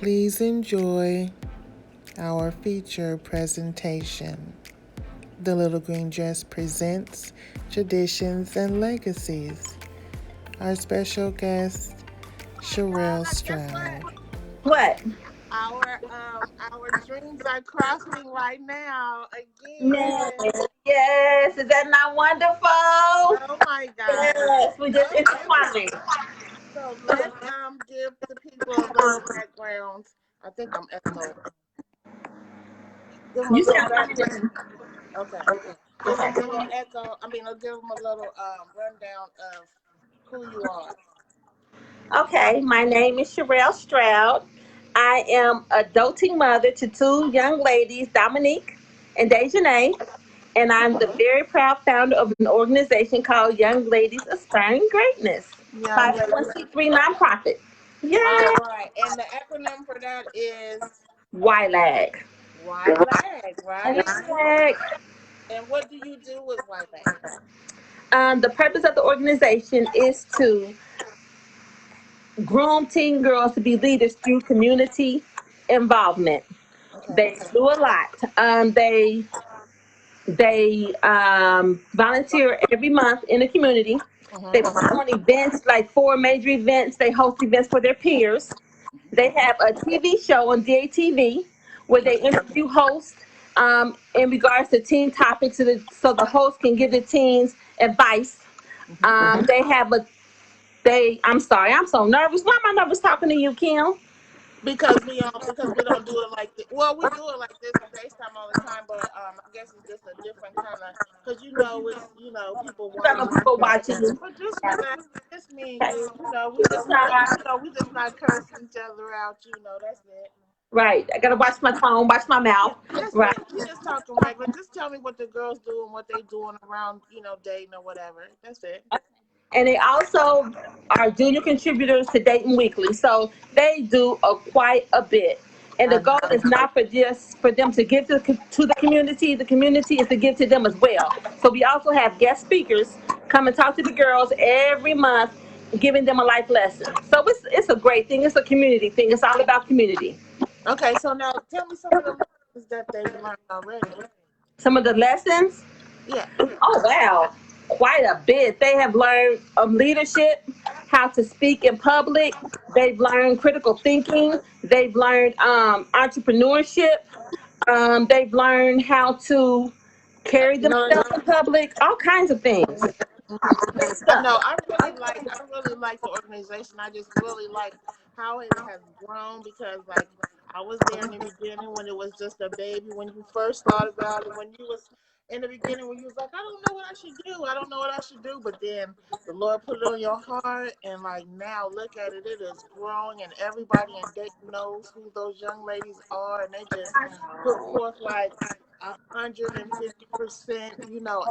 Please enjoy our feature presentation. The Little Green Dress presents Traditions and Legacies. Our special guest, Shirelle Guess what? Stroud. What? Our dreams are crossing right now Yes, again. yes. Is that not wonderful? Oh my God. Yes, we just Okay, intertwined. so let's give the people a little background. I think I'm echoing. Give them a You little sound background. fine. Okay. Give them a little echo. I'll give them a little rundown of who you are. Okay, my name is Shirelle Stroud. I am a doting mother to two young ladies, Dominique and Dejanay, and I'm the very proud founder of an organization called Young Ladies Aspiring Greatness, Young lady. 501c3 nonprofit. All Yay! right. And the acronym for that is Y.L.A.G. Y.L.A.G, right? Y.L.A.G. And what do you do with Y.L.A.G? The purpose of the organization is to groom teen girls to be leaders through community involvement. Okay. They do a lot. They volunteer every month in the community. They Mm-hmm. put on events like four major events. They host events for their peers. They have a TV show on DATV where they interview hosts in regards to teen topics so the host can give the teens advice. They have a they. I'm sorry, I'm so nervous. Why am I nervous talking to you, Kim? Because we don't do it like this. Well, we do it like this on FaceTime all the time, but I guess it's just a different kind of because it's people You got no watching. people watching you. But just relax, just me and you. We just not we just not cursing each other out. That's it. Right. I gotta watch my tone, watch my Yeah, mouth. that's Right. it. We just talking regular. Just tell me what the girls do and what they doing around dating or whatever. That's it. And they also are junior contributors to Dayton Weekly, so they do quite a bit. And the I goal know. is not for just for them to give to the community. The community is to give to them as well. So we also have guest speakers come and talk to the girls every month, giving them a life lesson. So it's a great thing. It's a community thing. It's all about community. Okay, so now tell me some of the lessons that they've learned already. Some of the lessons. Yeah. Oh, wow. Quite a bit. They have learned leadership, how to speak in public. They've learned critical thinking. They've learned entrepreneurship. They've learned how to carry You know, themselves in public, all kinds of things. Good I stuff. know. I really like the organization. I just really like how it has grown because I was there in the beginning when it was just a baby. When you first thought about it, when you was in the beginning when you was like, I don't know what I should do. I don't know what I should do. But then the Lord put it on your heart, and now look at it. It is growing, and everybody in Dayton knows who those young ladies are, and they just put forth 150%,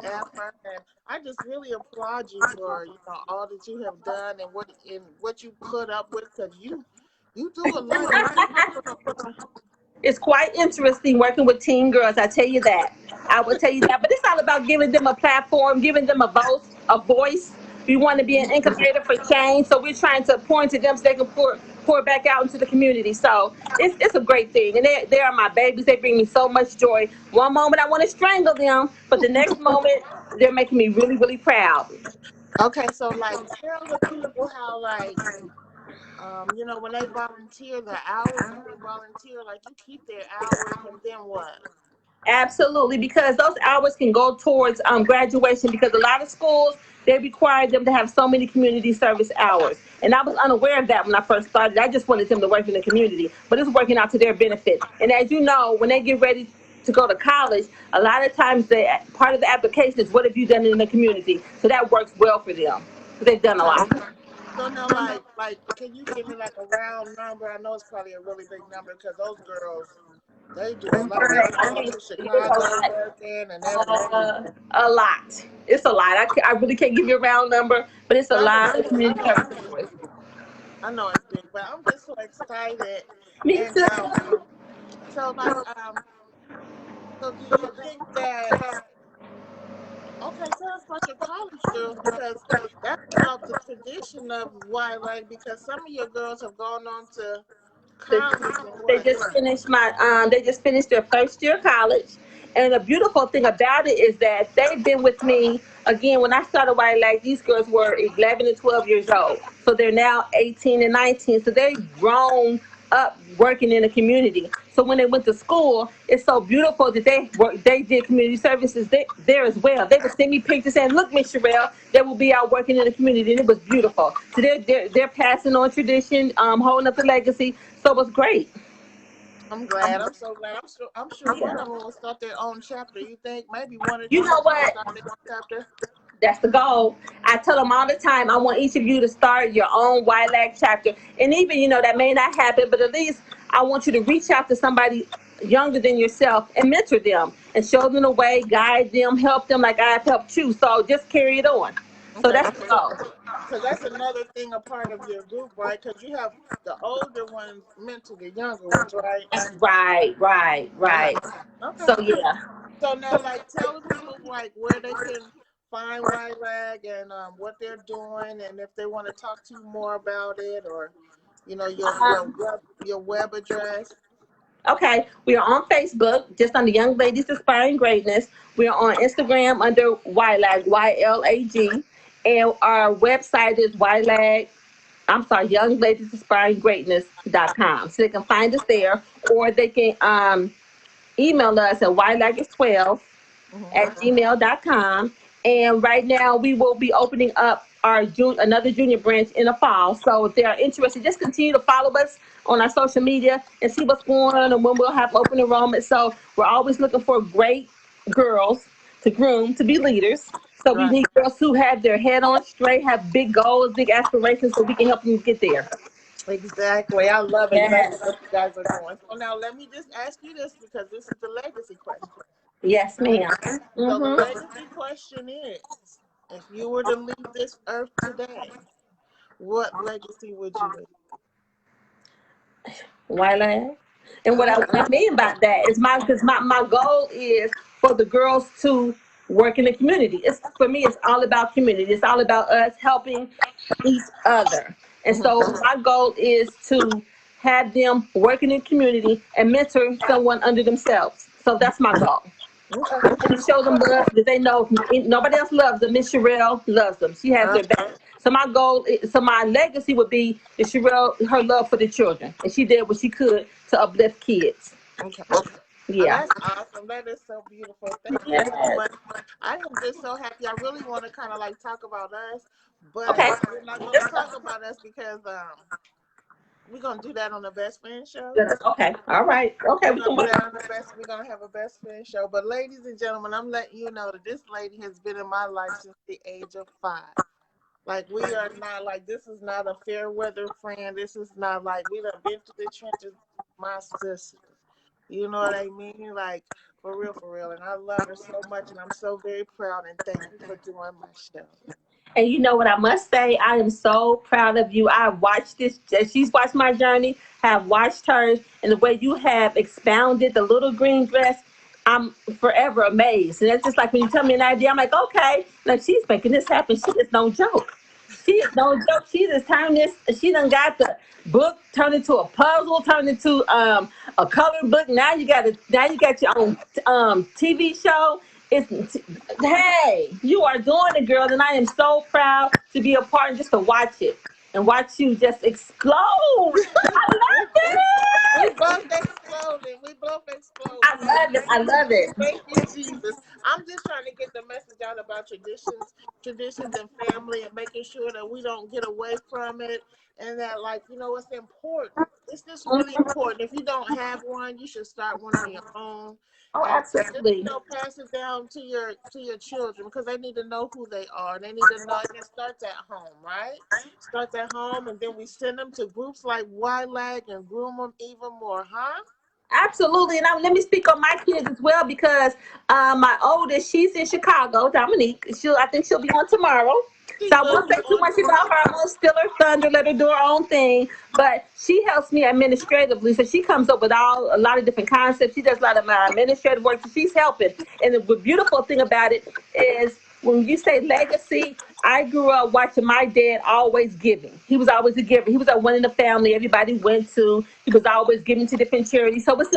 effort. And I just really applaud you for all that you have done and what you put up with because you do a lot. It's quite interesting working with teen girls. I tell you that. I will tell you that. But it's all about giving them a platform, giving them a voice. A voice. We want to be an incubator for change, so we're trying to pour into them so they can pour back out into the community. So it's a great thing, and they are my babies. They bring me so much joy. One moment I want to strangle them, but the next moment they're making me really really proud. Okay, so tell the people how when they volunteer the hours that they volunteer, you keep their hours and then what? Absolutely, because those hours can go towards graduation. Because a lot of schools they require them to have so many community service hours, and I was unaware of that when I first started. I just wanted them to work in the community, but it's working out to their benefit. And as you know, when they get ready to go to college, a lot of times part of the application is what have you done in the community. So that works well for them. They've done a Okay. lot. So now, can you give me a round number? I know it's probably a really big number because those girls, they do a lot. They be I going mean, to it's Chicago working and everything. a lot. It's a lot. I really can't give you a round number, but it's a I know, lot of I community know it's big. service. I know it's big, but I'm just so excited. Me And too. so so do you think that? Okay, tell us about your college girls because that's about the tradition of Y.L.A.G. because some of your girls have gone on to They, College and they what? just finished they just finished their first year of college. And the beautiful thing about it is that they've been with me again. When I started Y.L.A.G, these girls were 11 and 12 years old. So they're now 18 and 19. So they've grown up working in the community. So when they went to school, it's so beautiful that they did community services there as well. They would send me pictures saying, "Look, Miss Shirelle, they will be out working in the community," and it was beautiful. So they're passing on tradition, holding up the legacy. So it was great. I'm glad. I'm so glad. I'm sure one of them will start their own chapter. You think maybe one or You two know of them will what? start their own chapter? That's the goal. I tell them all the time, I want each of you to start your own Y.L.A.G chapter. And even, that may not happen, but at least I want you to reach out to somebody younger than yourself and mentor them and show them the way, guide them, help them like I've helped you. So just carry it on. So Okay, that's the goal. because that's another thing, a part of your group, right? Because you have the older ones mentor the younger ones, right? Right, right, Uh-huh. right. Okay. So yeah. So now, like, tell the people like where they can find Y.L.A.G and what they're doing, and if they want to talk to you more about it, or your web address. Okay, we are on Facebook, just under Young Ladies Aspiring Greatness. We are on Instagram under Y.L.A.G, Y-L-A-G. And our website is YLAG, I'm sorry, Young Ladies Aspiring Greatness.com. So they can find us there, or they can email us at YLAG12 Hmm. at gmail.com. And right now, we will be opening up our another junior branch in the fall. So if they are interested, just continue to follow us on our social media and see what's going on and when we'll have open enrollment. So we're always looking for great girls to groom to be leaders. So we Right. need girls who have their head on straight, have big goals, big aspirations, so we can help them get there. Exactly. I love exactly Yes. what you guys are doing. So now let me just ask you this, because this is the legacy question. Yes, Right? ma'am. So the Mm-hmm. legacy question is, if you were to leave this earth today, what legacy would you leave? Wyland. And Uh-huh. what I mean by that is my goal is for the girls to work in the community. It's for me, it's all about community. It's all about us helping each other. And Hmm. so my goal is to have them work in the community and mentor someone under themselves. So that's my goal. Okay. And to show them love that they know if nobody else loves them. Miss Shirelle loves them. She has Uh, their back. So my legacy would be that Shirelle, her love for the children, and she did what she could to uplift kids. okay. Yeah. That's awesome. That is so beautiful. Thank you so Yes. much. I am just so happy. I really want to kind of like talk about us, Okay. but we're not going to talk about us because we're going to do that on the Best Friend show. Okay. All right. Okay. We're We gonna can do work. that on the best. We're gonna have a best friend show. But ladies and gentlemen, I'm letting you know that this lady has been in my life since the age of 5. Like, we are not like, this is not a fair weather friend. This is not like, we done been to the trenches. My sister, you know what I mean? Like, for real, for real. And I love her so much, and I'm so very proud. And thank you for doing my show. And you know what I must say? I am so proud of you. I watched this. She's watched my journey, have watched hers, and the way you have expounded the little green dress. I'm forever amazed. And it's just like when you tell me an idea, I'm like, okay, like she's making this happen. She is no joke. She is no joke. She just turned this. She done got the book turned into a puzzle, turned into a colored book. Now you got your own TV show. It's hey, you are doing it, girl, and I am so proud to be a part and just to watch it and watch you just explode. I we, love we, we it. both exploded. We both I exploded. love it. I love it. Thank you, Jesus. I'm just trying to get the message out about traditions and family, and making sure that we don't get away from it, and that, like, it's important. It's just really important. If you don't have one, you should start one on your own, Oh, and just absolutely. pass it down to your children, because they need to know who they are. They need to know, and it starts at home, right? Starts at home, and then we send them to groups like Y.L.A.G and groom them even more, huh? Absolutely. And let me speak on my kids as well because my oldest, she's in Chicago, Dominique. I think she'll be on tomorrow. She So I will won't be say too on much about her. I tomorrow. won't steal her thunder, let her do her own thing. But she helps me administratively. So she comes up with a lot of different concepts. She does a lot of my administrative work. So she's helping. And the beautiful thing about it is when you say legacy, I grew up watching my dad always giving. He was always a giver. He was one in the family everybody went to. He was always giving to different charities. So it's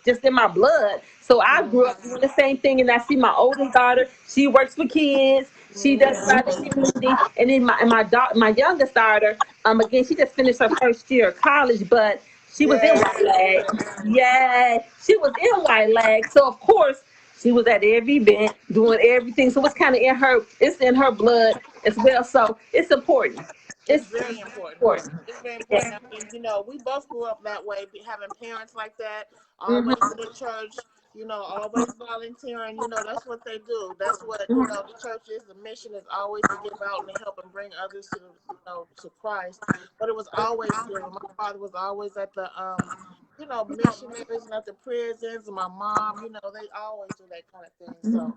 just in my blood. So I grew up doing the same thing, and I see my oldest daughter. She works for kids. She does Mm-hmm. private community, and then my youngest daughter, again, she just finished her first year of college, but she was in Yes, Y.L.A.G. yes. Yeah, she was in Y.L.A.G. So of course she was at every event doing everything. So it's kind of in her. It's in her blood as well. So it's important. It's It's very important. important. It's very important. Yeah. I mean, we both grew up that way, having parents like that, always Hmm. in the church, always volunteering. That's what they do. That's what, Hmm. the church is. The mission is always to give out and to help and bring others to Christ. But it was always given. My father was always at the, missionaries and at the prisons, and my mom, they always do that kind of thing. So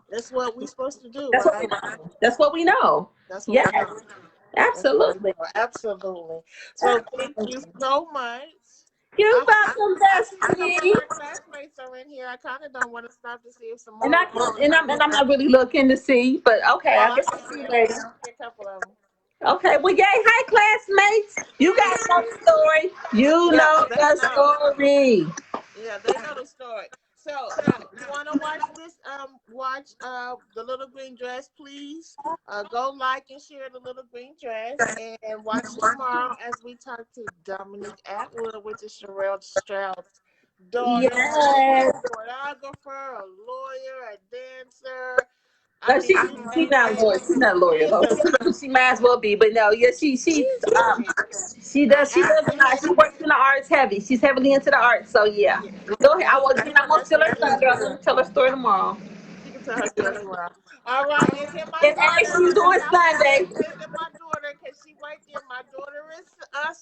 that's what we're supposed to do, That's what we right? know. That's what we know. That's what we Yes, know. That's what we absolutely. know. Absolutely. So thank you so much. You're I welcome, I see a couple of Bestie. our classmates are in here. I kind of don't want to stop to see if some And more I'm not really looking to see, but okay, I Oh, I guess see I'll see you a, later. I see a couple of them. Okay, well, yay, hi, classmates. You guys know the story. You Yeah, know they the know. story. Yeah, they know the story. So, you want to watch this? Watch the Little Green Dress, please. Go like and share the Little Green Dress, and watch tomorrow as we talk to Dominique Atwood, which is Shirelle Stroud's daughter, who is a Yes. choreographer, a lawyer, a dancer. I No, mean, you she's name not a it. lawyer. She's not a She lawyer is though. a She might as well be, but no, yeah, she is. Now she does a after lot. She works in the arts heavy. She's heavily into the arts. So yeah. yeah, Go ahead. that's I won't steal her what she thunder. is. I'm gonna tell her story tomorrow. She can tell her story tomorrow. All right, and then my And daughter, she's doing y'all can pay Sunday. attention to my daughter because she right there. My daughter is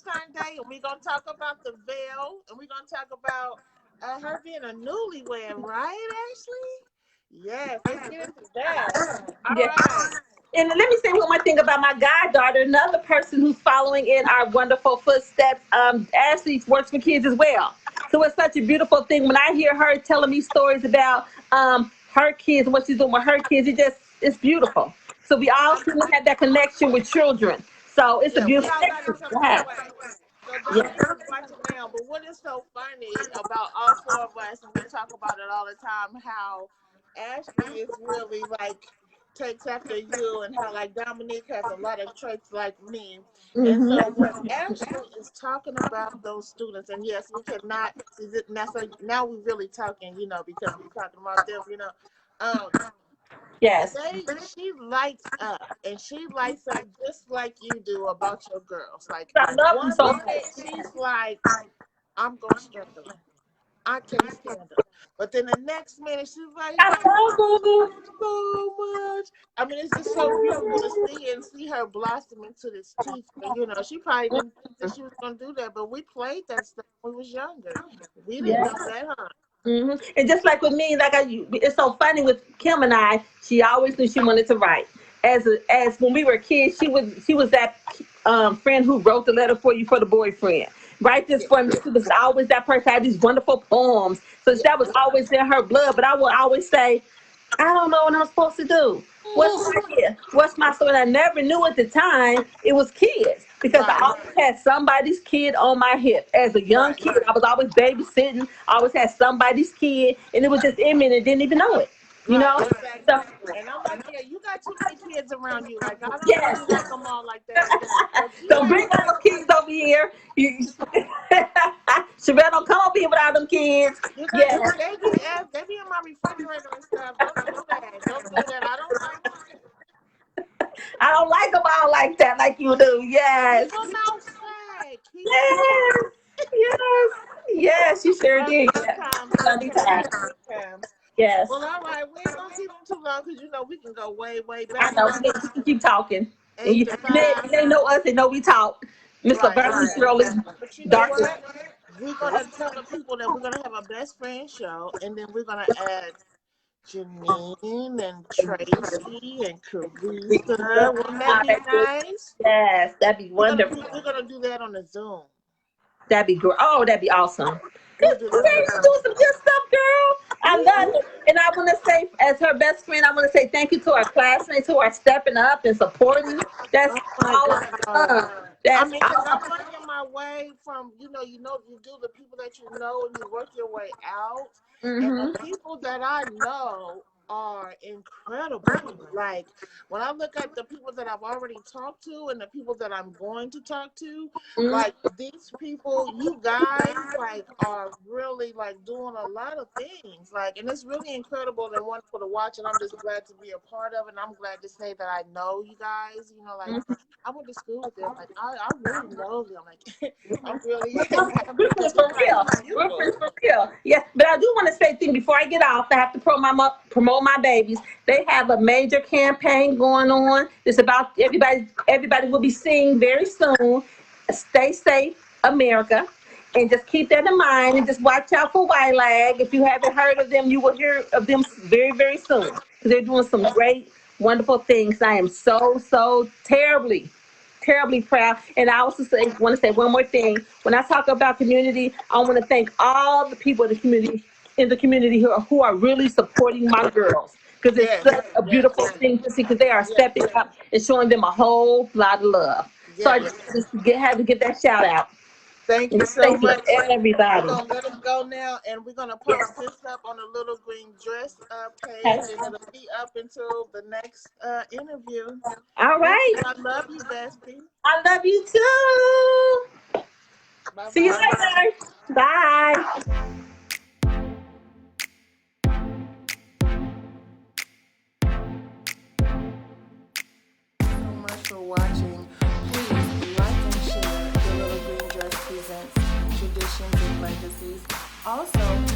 Sunday, and we're gonna talk about the veil, and we're gonna talk about her being a newlywed, right, Ashley? Yes, let's get into that. All Yeah. right. And let me say one more thing about my goddaughter, another person who's following in our wonderful footsteps. Ashley works for kids as well. So it's such a beautiful thing when I hear her telling me stories about her kids and what she's doing with her kids. It's beautiful. So we all I, seem to have that connection with children. So it's a yeah, we beautiful all got thing each other to that have. way. So Yeah. Dominique is watching now. But what is so funny about all four of us, and we talk about it all the time, how Ashley is really like takes after you, and how like Dominique has a lot of traits like me. And Hmm. so when Ashley is talking about those students, and yes, we cannot now we're really talking, because we're talking about them. Um, Yes. she lights up, and she lights up just like you do about your girls. Like I love them one so much. minute she's like, I'm gonna strangle him, I can't stand him. But then the next minute she's like, I I love them. love him so much. I mean, it's just so beautiful to see her blossom into this teacher. She probably didn't think that she was gonna do that, but we played that stuff when we was younger. We didn't Yeah. know that, huh? And just like with me, it's so funny with Kim and I. She always knew she wanted to write. As when we were kids, she was that friend who wrote the letter for you for the boyfriend. Write this Yeah, for me. She was always that person. Had these wonderful poems. So yeah. that was always in her blood. But I would always say, I don't know what I'm supposed to do. What's my gift? What's my story? And I never knew at the time it was kids because I Right, always had somebody's kid on my hip. As a young right. kid, I was always babysitting. I always had somebody's kid, and it was just in me and I didn't even know it. You Right, know? exactly. So, And I'm like, yeah, you got too many kids around you. Like, I don't yes. really like them all like that. But Don't yeah, bring all those kids over here. Sherelle, don't come over here without them kids. you got Yes. to. They be in my refrigerator and stuff. Don't do that. Don't do that. I don't like them. I don't like them all like that, like you do. Keep Yes. them outside. Keep them Yes. outside. Yes. Yes, you sure did. Fun Yeah. times, fun Funny times, time. fun times. Yes. Well, all right. We ain't gonna keep them too long because we can go way, way I back know. to We can keep talking. And, eight to and five. they know us, they know we talk. Miss Right, Laverne right. Shirley, But you know dark. what? We're gonna tell the people that we're gonna have a best friend show, and then we're gonna add Janine and Tracy and Carissa. Wouldn't that be nice? Yes, that'd be We're gonna wonderful. do we're gonna do that on the Zoom. That'd be great. Oh, that'd be awesome. We'll Good. do You that on the ready to do Zoom. some good stuff, girl? I love it. And I want to say, as her best friend, I want to say thank you to our classmates who are stepping up and supporting. That's Oh my all God. love. I That's mean, because all. I'm working my way from, you do the people that you know and you work your way out. And the Mm-hmm. people that I know are incredible. Like, when I look at the people that I've already talked to and the people that I'm going to talk to, like, these people, you guys, like, are really, like, doing a lot of things. Like, and it's really incredible and wonderful to watch. And I'm just glad to be a part of it. And I'm glad to say that I know you guys, like, Mm-hmm. I went to school with them. Like I really know them. Like I'm really happy We're because friends you for guys real. are We're friends beautiful. for real. Yes, but I do want to say thing before I get off. I have to promote my babies. They have a major campaign going on. It's about everybody. Everybody will be seeing very soon. Stay safe, America, and just keep that in mind. And just watch out for Y.L.A.G. If you haven't heard of them, you will hear of them very very soon because they're doing some great, wonderful things. I am so terribly proud. And I also want to say one more thing. When I talk about community, I want to thank all the people in the community who are really supporting my girls because it's Yes, such a yes, beautiful thing to see because they are yes, stepping up and showing them a whole lot of love. So I yes. had to get that shout out. Thank And you so thank you, much. We're everybody. gonna let them go now, and we're gonna Yes. post this up on the Little Green Dress Okay. page, and it'll be up until the next interview. All Thank you. right. I love you, bestie. I love you too. Bye See you bye. later. Bye. So much for watching. Please like and share. The Little Green Dress presents Traditions and Legacies. Also,